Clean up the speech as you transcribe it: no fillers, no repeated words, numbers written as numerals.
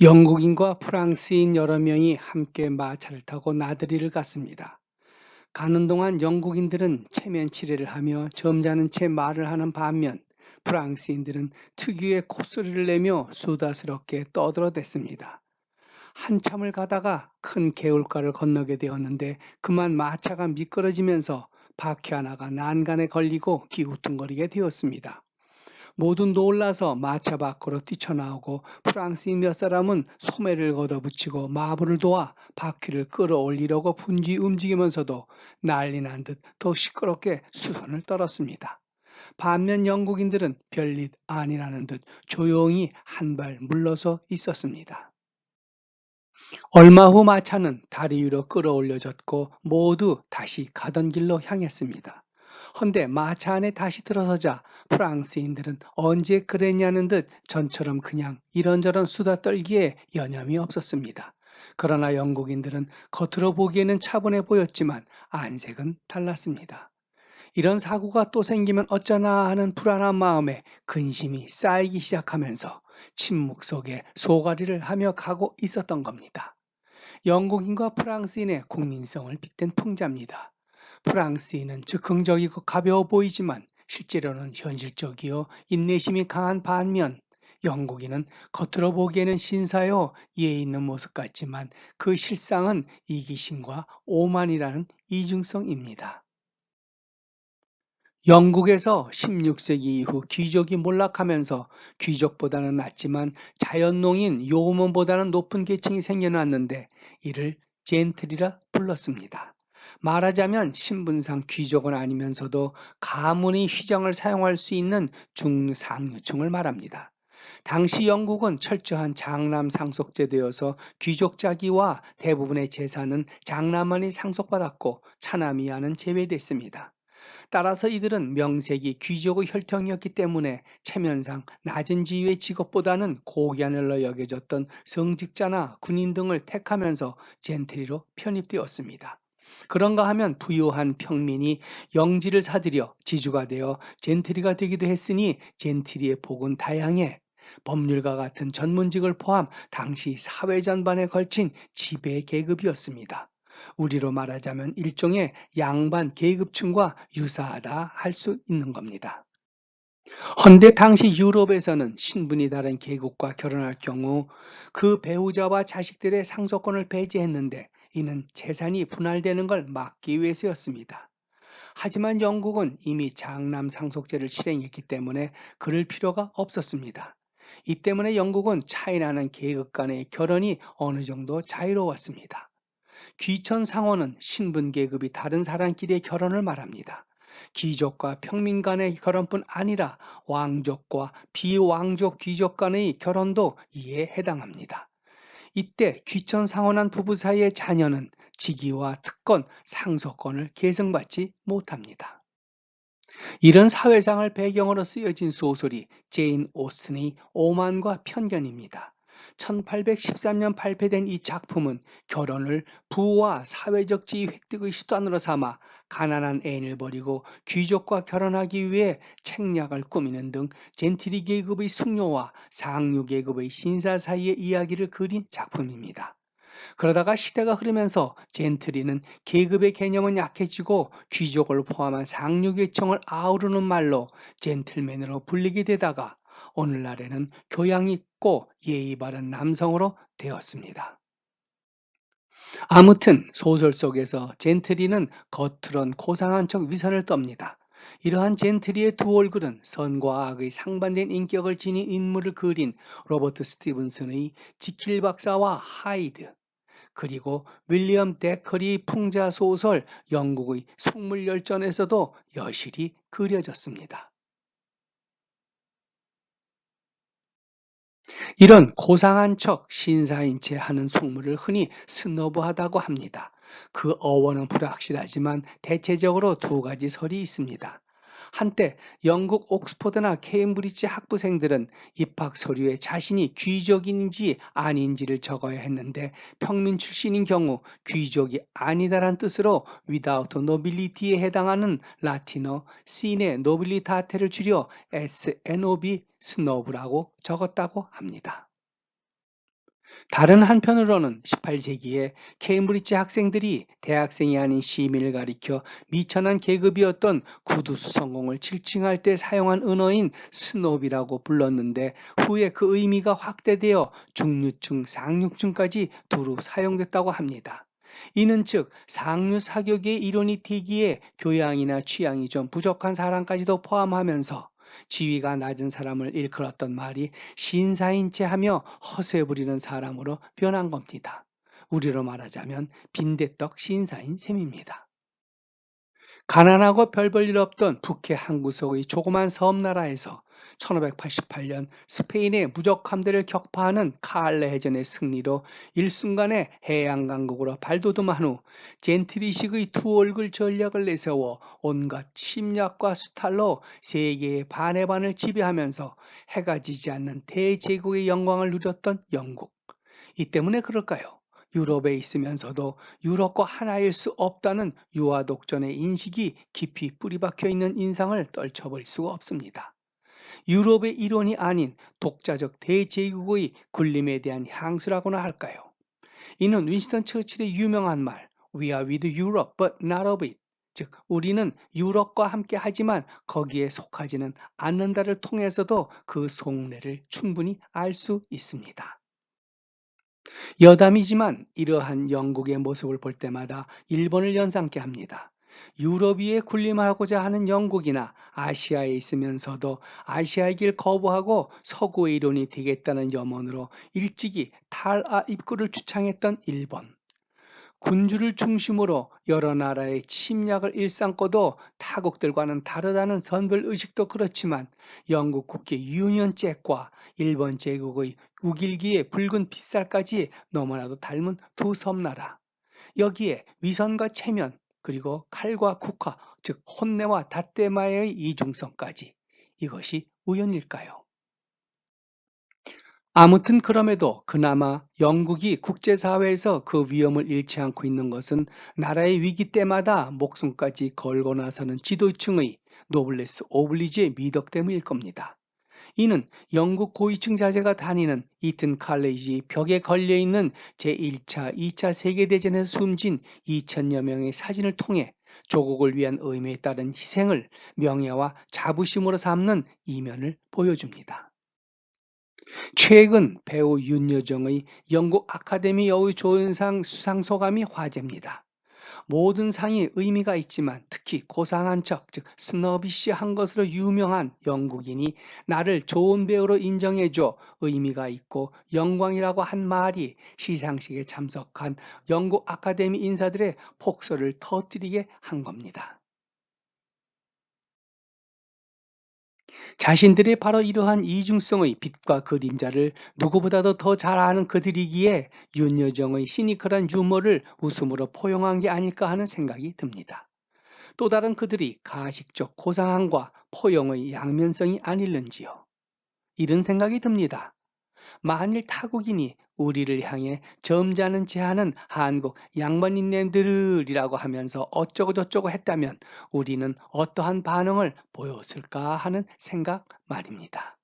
영국인과 프랑스인 여러 명이 함께 마차를 타고 나들이를 갔습니다. 가는 동안 영국인들은 체면 치레를 하며 점잖은 채 말을 하는 반면 프랑스인들은 특유의 콧소리를 내며 수다스럽게 떠들어댔습니다. 한참을 가다가 큰 개울가를 건너게 되었는데 그만 마차가 미끄러지면서 바퀴 하나가 난간에 걸리고 기우뚱거리게 되었습니다. 모두 놀라서 마차 밖으로 뛰쳐나오고 프랑스인 몇 사람은 소매를 걷어붙이고 마부를 도와 바퀴를 끌어올리려고 분주히 움직이면서도 난리 난 듯 더 시끄럽게 수선을 떨었습니다. 반면 영국인들은 별일 아니라는 듯 조용히 한 발 물러서 있었습니다. 얼마 후 마차는 다리 위로 끌어올려졌고 모두 다시 가던 길로 향했습니다. 헌데 마차 안에 다시 들어서자 프랑스인들은 언제 그랬냐는 듯 전처럼 그냥 이런저런 수다 떨기에 여념이 없었습니다. 그러나 영국인들은 겉으로 보기에는 차분해 보였지만 안색은 달랐습니다. 이런 사고가 또 생기면 어쩌나 하는 불안한 마음에 근심이 쌓이기 시작하면서 침묵 속에 소가리를 하며 가고 있었던 겁니다. 영국인과 프랑스인의 국민성을 빗댄 풍자입니다. 프랑스인은 즉흥적이고 가벼워 보이지만 실제로는 현실적이요 인내심이 강한 반면 영국인은 겉으로 보기에는 신사요 예의 있는 모습 같지만 그 실상은 이기심과 오만이라는 이중성입니다. 영국에서 16세기 이후 귀족이 몰락하면서 귀족보다는 낮지만 자연농인 요먼보다는 높은 계층이 생겨났는데 이를 젠틀이라 불렀습니다. 말하자면 신분상 귀족은 아니면서도 가문의 휘정을 사용할 수 있는 중상류층을 말합니다. 당시 영국은 철저한 장남 상속제도여서 귀족 자기와 대부분의 재산은 장남만이 상속받았고 차남 이하는 제외됐습니다. 따라서 이들은 명색이 귀족의 혈통이었기 때문에 체면상 낮은 지위의 직업보다는 고귀한 일로 여겨졌던 성직자나 군인 등을 택하면서 젠트리로 편입되었습니다. 그런가 하면 부유한 평민이 영지를 사들여 지주가 되어 젠트리가 되기도 했으니 젠트리의 복은 다양해 법률가 같은 전문직을 포함 당시 사회 전반에 걸친 지배 계급이었습니다. 우리로 말하자면 일종의 양반 계급층과 유사하다 할 수 있는 겁니다. 헌데 당시 유럽에서는 신분이 다른 계급과 결혼할 경우 그 배우자와 자식들의 상속권을 배제했는데 이는 재산이 분할되는 걸 막기 위해서였습니다. 하지만 영국은 이미 장남 상속제를 실행했기 때문에 그럴 필요가 없었습니다. 이 때문에 영국은 차이나는 계급 간의 결혼이 어느 정도 자유로웠습니다. 귀천 상호는 신분 계급이 다른 사람끼리의 결혼을 말합니다. 귀족과 평민 간의 결혼뿐 아니라 왕족과 비왕족 귀족 간의 결혼도 이에 해당합니다. 이때 귀천 상혼한 부부 사이의 자녀는 직위와 특권, 상속권을 계승받지 못합니다. 이런 사회상을 배경으로 쓰여진 소설이 제인 오스틴의 오만과 편견입니다. 1813년 발표된 이 작품은 결혼을 부와 사회적 지위 획득의 수단으로 삼아 가난한 애인을 버리고 귀족과 결혼하기 위해 책략을 꾸미는 등 젠트리 계급의 숙녀와 상류 계급의 신사 사이의 이야기를 그린 작품입니다. 그러다가 시대가 흐르면서 젠트리는 계급의 개념은 약해지고 귀족을 포함한 상류계층을 아우르는 말로 젠틀맨으로 불리게 되다가 오늘날에는 교양 있고 예의 바른 남성으로 되었습니다. 아무튼 소설 속에서 젠트리는 겉으론 고상한 척 위선을 떱니다. 이러한 젠트리의 두 얼굴은 선과 악의 상반된 인격을 지닌 인물을 그린 로버트 스티븐슨의 지킬 박사와 하이드, 그리고 윌리엄 데커리 풍자 소설 영국의 속물열전에서도 여실히 그려졌습니다. 이런 고상한 척 신사인 채 하는 속물을 흔히 스노브하다고 합니다. 그 어원은 불확실하지만 대체적으로 두 가지 설이 있습니다. 한때 영국 옥스퍼드나 케임브리지 학부생들은 입학 서류에 자신이 귀족인지 아닌지를 적어야 했는데 평민 출신인 경우 귀족이 아니다란 뜻으로 without nobility에 해당하는 라틴어 sine nobilitate를 줄여 SNOB 스노브라고 적었다고 합니다. 다른 한편으로는 18세기에 케임브리지 학생들이 대학생이 아닌 시민을 가리켜 미천한 계급이었던 구두수 성공을 칠칭할 때 사용한 은어인 스노비라고 불렀는데 후에 그 의미가 확대되어 중류층, 상류층까지 두루 사용됐다고 합니다. 이는 즉 상류 사격의 이론이 되기에 교양이나 취향이 좀 부족한 사람까지도 포함하면서 지위가 낮은 사람을 일컬었던 말이 신사인 채 하며 허세 부리는 사람으로 변한 겁니다. 우리로 말하자면 빈대떡 신사인 셈입니다. 가난하고 별 볼 일 없던 북해 한 구석의 조그만 섬나라에서 1588년 스페인의 무적 함대를 격파하는 칼레 해전의 승리로 일순간에 해양 강국으로 발돋움한 후 젠트리식의 두 얼굴 전략을 내세워 온갖 침략과 수탈로 세계의 반의 반을 지배하면서 해가 지지 않는 대제국의 영광을 누렸던 영국. 이 때문에 그럴까요? 유럽에 있으면서도 유럽과 하나일 수 없다는 유아 독전의 인식이 깊이 뿌리박혀 있는 인상을 떨쳐버릴 수가 없습니다. 유럽의 일원이 아닌 독자적 대제국의 군림에 대한 향수라고나 할까요? 이는 윈스턴 처칠의 유명한 말 We are with Europe but not of it. 즉 우리는 유럽과 함께 하지만 거기에 속하지는 않는다를 통해서도 그 속내를 충분히 알 수 있습니다. 여담이지만 이러한 영국의 모습을 볼 때마다 일본을 연상케 합니다. 유럽 위에 군림하고자 하는 영국이나 아시아에 있으면서도 아시아의 길 거부하고 서구의 일원이 되겠다는 염원으로 일찍이 탈아 입구를 주창했던 일본. 군주를 중심으로 여러 나라의 침략을 일삼고도 타국들과는 다르다는 선별의식도 그렇지만 영국 국기 유니언 잭과 일본 제국의 우길기의 붉은 빗살까지 너무나도 닮은 두 섬나라. 여기에 위선과 체면 그리고 칼과 국화 즉 혼내와 닷대마의 이중성까지. 이것이 우연일까요? 아무튼 그럼에도 그나마 영국이 국제사회에서 그 위험을 잃지 않고 있는 것은 나라의 위기 때마다 목숨까지 걸고 나서는 지도층의 노블레스 오블리주의 미덕됨일 겁니다. 이는 영국 고위층 자제가 다니는 이튼 칼레이지 벽에 걸려있는 제1차, 2차 세계대전에서 숨진 2천여 명의 사진을 통해 조국을 위한 의무에 따른 희생을 명예와 자부심으로 삼는 이면을 보여줍니다. 최근 배우 윤여정의 영국 아카데미 여우조연상 수상 소감이 화제입니다. 모든 상이 의미가 있지만 특히 고상한 척, 즉 스너비시한 것으로 유명한 영국인이 나를 좋은 배우로 인정해줘 의미가 있고 영광이라고 한 말이 시상식에 참석한 영국 아카데미 인사들의 폭소를 터뜨리게 한 겁니다. 자신들이 바로 이러한 이중성의 빛과 그림자를 누구보다도 더 잘 아는 그들이기에 윤여정의 시니컬한 유머를 웃음으로 포용한 게 아닐까 하는 생각이 듭니다. 또 다른 그들이 가식적 고상함과 포용의 양면성이 아닐는지요. 이런 생각이 듭니다. 만일 타국인이 우리를 향해 점잖은 제하는 한국 양반인네들이라고 하면서 어쩌고저쩌고 했다면 우리는 어떠한 반응을 보였을까 하는 생각 말입니다.